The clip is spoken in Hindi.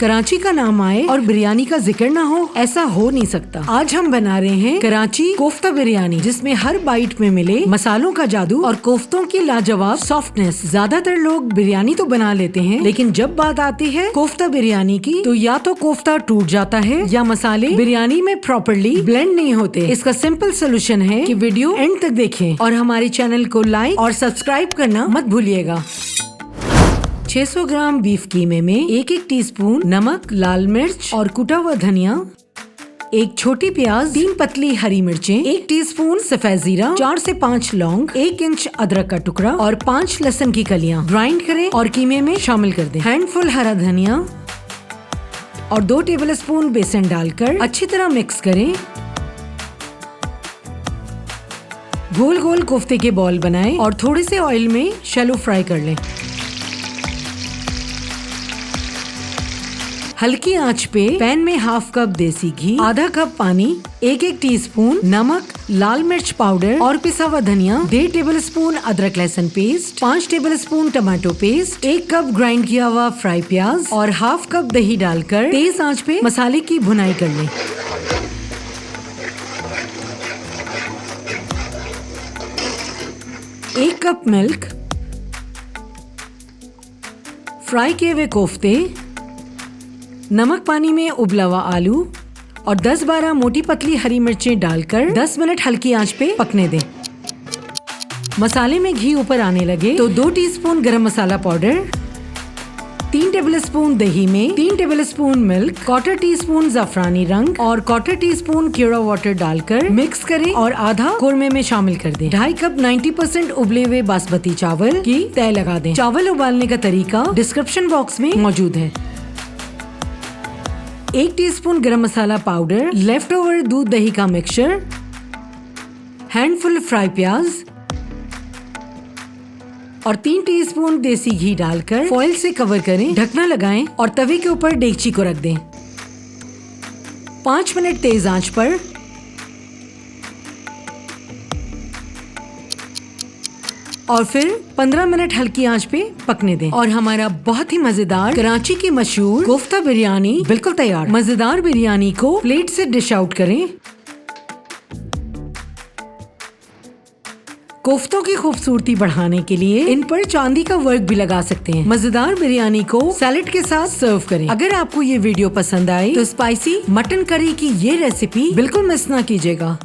कराची का नाम आए और बिरयानी का जिक्र ना हो, ऐसा हो नहीं सकता। आज हम बना रहे हैं कराची कोफ्ता बिरयानी, जिसमें हर बाइट में मिले मसालों का जादू और कोफ्तों की लाजवाब सॉफ्टनेस। ज्यादातर लोग बिरयानी तो बना लेते हैं, लेकिन जब बात आती है कोफ्ता बिरयानी की, तो या तो कोफ्ता टूट जाता है या मसाले बिरयानी में प्रॉपरली ब्लेंड नहीं होते। इसका सिंपल सोल्यूशन है कि वीडियो एंड तक देखें और हमारे चैनल को लाइक और सब्सक्राइब करना मत भूलिएगा। 600 ग्राम बीफ कीमे में 1-1 टीस्पून नमक, लाल मिर्च और कुटा हुआ धनिया, 1 छोटी प्याज, 3 पतली हरी मिर्चें, 1 टीस्पून सफेद जीरा, 4 से 5 लौंग, 1 इंच अदरक का टुकड़ा और 5 लहसुन की कलियां ग्राइंड करें और कीमे में शामिल कर दें। हैंडफुल हरा धनिया और 2 टेबलस्पून बेसन डालकर अच्छी तरह मिक्स करें। गोल गोल कोफ्ते के बॉल बनाएं और थोड़े से ऑयल में शैलो फ्राई कर लें। हल्की आंच पे पैन में हाफ कप देसी घी, आधा कप पानी, 1-1 टीस्पून नमक, लाल मिर्च पाउडर और पिसा हुआ धनिया, 1.5 टेबलस्पून अदरक लहसुन paste, 5 tablespoon tomato paste, 1 cup grind किया हुआ फ्राई प्याज और हाफ कप दही डालकर तेज आंच पे मसाले की भुनाई कर लें। एक कप मिल्क, फ्राई किए हुए कोफ्ते, नमक पानी में उबला हुआ आलू और 10-12 मोटी पतली हरी मिर्चें डालकर 10 मिनट हल्की आंच पे पकने दें। मसाले में घी ऊपर आने लगे तो 2 टीस्पून गरम मसाला पाउडर, 3 टेबलस्पून दही में 3 टेबलस्पून मिल्क, 1/4 टीस्पून ज़ाफ़रानी रंग और 1/4 टीस्पून क्यूरा वाटर डालकर मिक्स करें और आधा कोरमे में शामिल कर दें। 2.5 कप 90% उबले हुए बासमती चावल की तय लगा दें। चावल उबालने का तरीका डिस्क्रिप्शन बॉक्स में मौजूद है। 1 टीस्पून गरम मसाला पाउडर, लेफ्ट ओवर दूध दही का मिक्सचर, हैंडफुल फ्राई प्याज और 3 टीस्पून देसी घी डालकर फॉइल से कवर करें, ढकना लगाएं और तवे के ऊपर डेगची को रख दें। 5 मिनट तेज आंच पर और फिर 15 मिनट हल्की आंच पे पकने दें और हमारा बहुत ही मजेदार कराची की मशहूर कोफ्ता बिरयानी बिल्कुल तैयार। मजेदार बिरयानी को प्लेट से डिश आउट करें। कोफ्तों की खूबसूरती बढ़ाने के लिए इन पर चांदी का वर्क भी लगा सकते हैं। मजेदार बिरयानी को सैलेड के साथ सर्व करें। अगर आपको ये वीडियो पसंद आई तो स्पाइसी मटन करी की ये रेसिपी बिल्कुल मिस ना कीजिएगा।